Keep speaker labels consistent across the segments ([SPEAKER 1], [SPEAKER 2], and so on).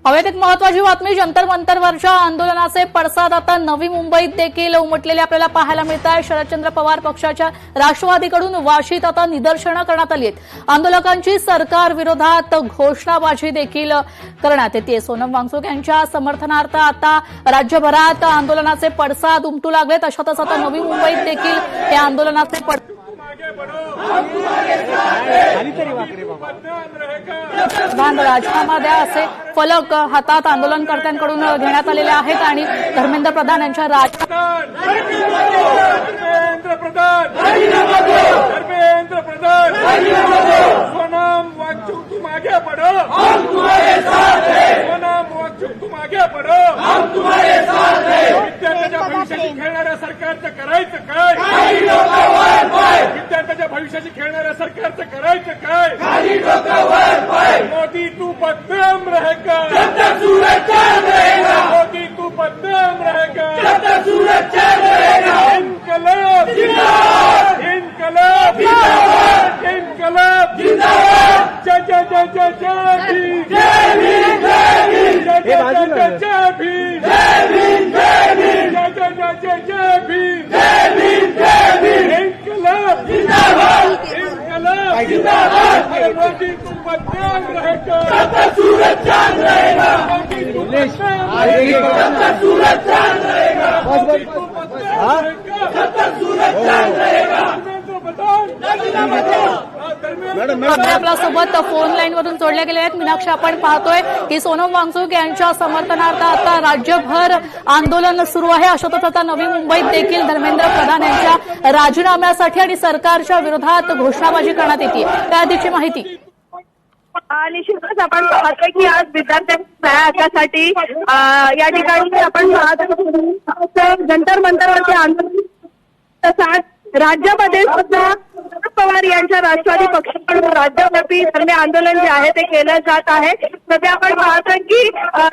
[SPEAKER 1] हवेत एक महत्वाची बातमी. जंतर मंतरवरच्या आंदोलनाचे पडसाद आता नवी मुंबईत देखील उमटलेले आपल्याला पाहायला मिळत आहे. शरदचंद्र पवार पक्षाच्या राष्ट्रवादीकडून वाशीत आता निदर्शनं करण्यात आली आहेत. आंदोलकांची सरकार विरोधात घोषणाबाजी देखील करण्यात येते. सोनम वांगचुक यांच्या समर्थनार्थ आता राज्यभरात आंदोलनाचे पडसाद उमटू लागलेत. अशातच आता नवी मुंबईत देखील हे आंदोलनाचे राजीनामा द्या असे फलक हातात आंदोलनकर्त्यांकडून घेण्यात आलेले आहेत आणि धर्मेंद्र प्रधान यांच्या
[SPEAKER 2] सोनम वांगचुक तुम आगे बढ़ो, हम तुम्हारे साथ हैं. सोनम वांगचुक तुम आगे बढ़ो, हम तुम्हारे साथ हैं. विद्यार्थ्याच्या भविष्याची खेळणाऱ्या सरकारचं करायचं काय? विद्यार्थ्याच्या भविष्याची खेळणाऱ्या सरकारचं करायचं काय? मोदी तू बदनाम रहेगा जब तक सूरज चांद रहेगा. मोदी तू बदनाम रहेगा जब तक सूरज चांद रहेगा. इनकलाब जिंदाबाद, इनकलाब जिंदाबाद, इनकलाब जिंदाबाद. जय जय जय जय जय भीम, जय भीम, जय भीम, जय जय जय जय भीम, जय भीम, जय भीम, जय जय जय जय जय भीम, जय भीम, जय भीम. इनकलाब जिंदाबाद, इनकलाब जिंदाबाद. मोदी तुम बदनाम रहेगा जब तक सूरज चांद रहेगा. मोदी तुम बदनाम रहेगा जब तक सूरज चांद रहेगा. मोदी तुम बदनाम रहेगा जब तक सूरज चांद रहेगा.
[SPEAKER 1] आपल्यासोबत फोन लाईनवरून जोडले गेले आहेत. मीनाक्षी, आपण पाहतोय की सोनम वांगचुक यांच्या समर्थनार्थ आता राज्यभर आंदोलन सुरू आहे. अशातच आता नवी मुंबईत देखील धर्मेंद्र प्रधान यांच्या राजीनाम्यासाठी आणि सरकारच्या विरोधात घोषणाबाजी करण्यात येते. त्याआधीची माहिती.
[SPEAKER 3] निश्चितच आपण पाहतोय की आज विद्यार्थ्यांच्या हक्कासाठी या ठिकाणी आपण पाहतो जंतर मंतरवरचे आंदोलन. तसाच राज्यामध्ये सुद्धा शरद पवार यांच्या राष्ट्रवादी पक्षाकडून राज्यव्यापी धरणे आंदोलन जे आहे ते केलं जात आहे. सध्या आपण पाहतोय की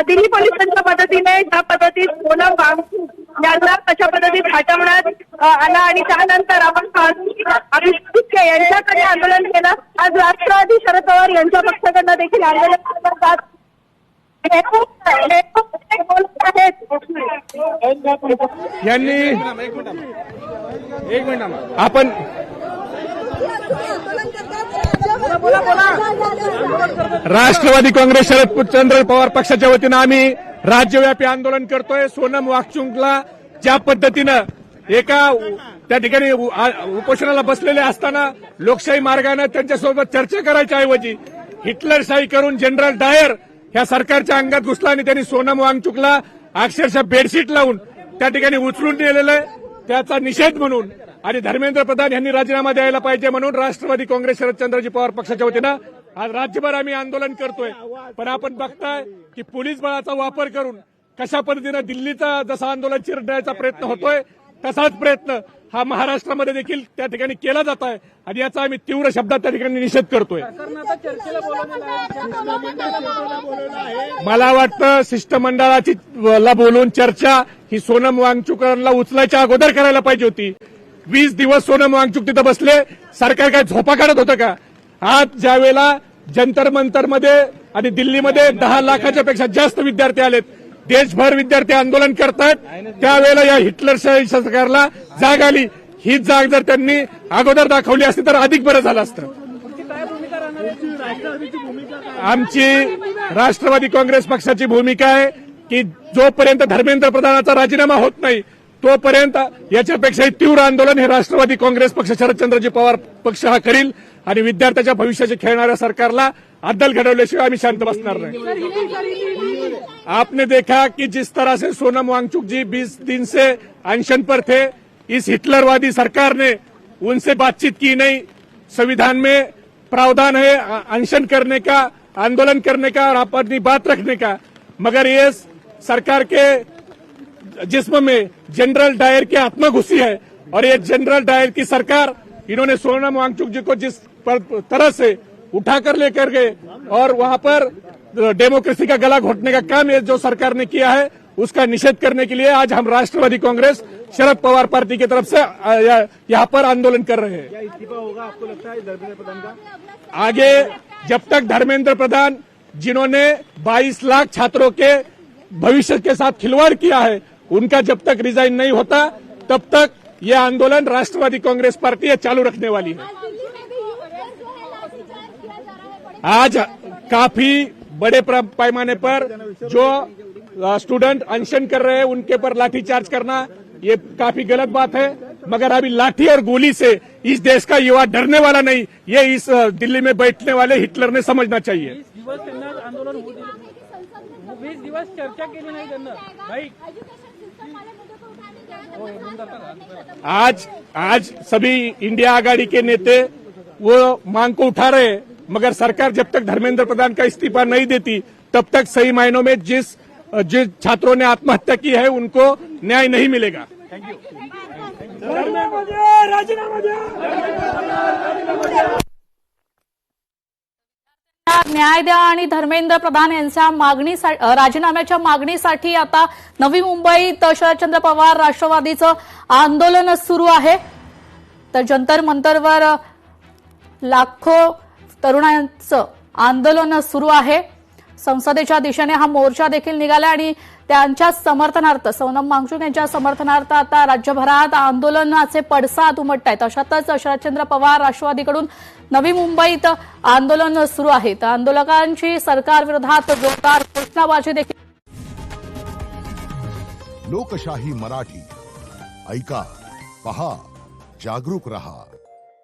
[SPEAKER 3] दिल्ली पोलिसांच्या मदतीने ज्या पद्धतीत सोनम वांगचुक यांना कशा पद्धतीत हटवण्यात आला आणि त्यानंतर आपण पाहतो की अभिषेक यांच्याकडे आंदोलन केलं. आज राष्ट्रवादी शरद पवार यांच्या पक्षाकडनं देखील आंदोलन केलं जात
[SPEAKER 2] यांनी आपण राष्ट्रवादी काँग्रेस शरदचंद्र पवार पक्षाच्या वतीनं आम्ही राज्यव्यापी आंदोलन करतोय. सोनम वांगचुकला ज्या पद्धतीनं एका त्या ठिकाणी उपोषणाला बसलेले असताना लोकशाही मार्गाने त्यांच्यासोबत चर्चा करायच्या ऐवजी हिटलरशाही करून जनरल डायर ह्या सरकारच्या अंगात घुसला आणि त्यांनी सोनम वांगचुकला अक्षरशः बेडशीट लावून त्या ठिकाणी उचलून नेलेलं. त्याचा निषेध म्हणून आणि धर्मेंद्र प्रधान यांनी राजीनामा द्यायला पाहिजे म्हणून राष्ट्रवादी काँग्रेस शरदचंद्रजी पवार पक्षाच्या वतीनं आज राज्यभर आम्ही आंदोलन करतोय. पण आपण बघताय की पोलीस बळाचा वापर करून कशा पद्धतीनं दिल्लीचा जसा आंदोलन चिरडण्याचा प्रयत्न होतोय तसाच प्रयत्न हा महाराष्ट्रामध्ये देखील त्या ठिकाणी केला जात आहे आणि याचा आम्ही तीव्र शब्दात त्या ठिकाणी निषेध करतोय. मला वाटतं शिष्टमंडळाची बोलून चर्चा ही सोनम वांगचुकांना उचलायच्या अगोदर करायला पाहिजे होती. 20 दिवस सोनम वांगचुक तिथं बसले. सरकार काय झोपा काढत होतं का? आज ज्या वेळेला जंतर मंतरमध्ये आणि दिल्लीमध्ये 10 लाखाच्या पेक्षा जास्त विद्यार्थी आलेत, देशभर विद्यार्थी आंदोलन करतात, त्यावेळेला या हिटलरशाही सरकारला जाग आली. हीच जाग जर त्यांनी अगोदर दाखवली असती तर अधिक बरं झालं असतं. आमची राष्ट्रवादी काँग्रेस पक्षाची भूमिका आहे की जोपर्यंत धर्मेंद्र प्रधानाचा राजीनामा होत नाही तोपर्यंत याच्यापेक्षाही तीव्र आंदोलन हे राष्ट्रवादी काँग्रेस पक्ष शरदचंद्रजी पवार पक्ष हा करील आणि विद्यार्थ्याच्या भविष्याचे खेळणाऱ्या सरकारला अद्दल घडवल्याशिवाय आम्ही शांत बसणार नाही. आपने देखा कि जिस तरह से सोनम वांगचुक जी 20 दिन से अनशन पर थे, इस हिटलरवादी सरकार ने उनसे बातचीत की नहीं. संविधान में प्रावधान है अनशन करने का, आंदोलन करने का और अपनी बात रखने का, मगर ये सरकार के जिस्म में जनरल डायर की आत्मा घुसी है और ये जनरल डायर की सरकार इन्होंने सोनम वांगचुक जी को जिस तरह से उठाकर लेकर गए और वहां पर डेमोक्रेसी का गला घोटने का काम ये जो सरकार ने किया है उसका निषेध करने के लिए आज हम राष्ट्रवादी कांग्रेस शरद पवार पार्टी की तरफ से यहाँ पर आंदोलन कर रहे हैं।
[SPEAKER 4] क्या इस्तीफा होगा आपको लगता है धर्मेंद्र प्रधान का?
[SPEAKER 2] आगे जब तक धर्मेंद्र प्रधान जिन्होंने 22 लाख छात्रों के भविष्य के साथ खिलवाड़ किया है, उनका जब तक रिजाइन नहीं होता तब तक ये आंदोलन राष्ट्रवादी कांग्रेस पार्टी ये चालू रखने वाली है। आज काफी बड़े पैमाने पर जो स्टूडेंट अनशन कर रहे हैं उनके पर लाठीचार्ज करना ये काफी गलत बात है, मगर अभी लाठी और गोली से इस देश का युवा डरने वाला नहीं, ये इस दिल्ली में बैठने वाले हिटलर ने समझना चाहिए।
[SPEAKER 4] 20 दिवस त्यांना आंदोलन होऊ दिलं, 20 दिवस चर्चा केली नाही त्यांना भाई।
[SPEAKER 2] आज सभी इंडिया आघाड़ी के नेते वो मांग को उठा रहे हैं, मगर सरकार जब तक धर्मेंद्र प्रधान का इस्तीफा नहीं देती तब तक सही मायनों में जिस छात्रों ने आत्महत्या की है उनको न्याय नहीं मिलेगा।
[SPEAKER 1] न्याय द्या आणि धर्मेंद्र प्रधान यांच्या राजीनाम्याच्या मागणीसाठी आता नवी मुंबईत शरदचंद्र पवार राष्ट्रवादीचं आंदोलन सुरू आहे। तर जंतर मंतरवर लाखो तरुणांचं आंदोलन सुरू आहे। संसदेच्या दिशेने हा मोर्चा देखील निघाला आणि त्यांच्या समर्थनार्थ सोनम वांगचुक यांच्या समर्थनार्थ आता राज्यभरात आंदोलनाचे पडसाद उमटतायत। अशातच शरदचंद्र पवार राष्ट्रवादीकडून नवी मुंबईत आंदोलन सुरू आहे। तर आंदोलकांची सरकारविरोधात जोरदार घोषणाबाजी देखील।
[SPEAKER 5] लोकशाही मराठी ऐका, पहा, जागरूक रहा।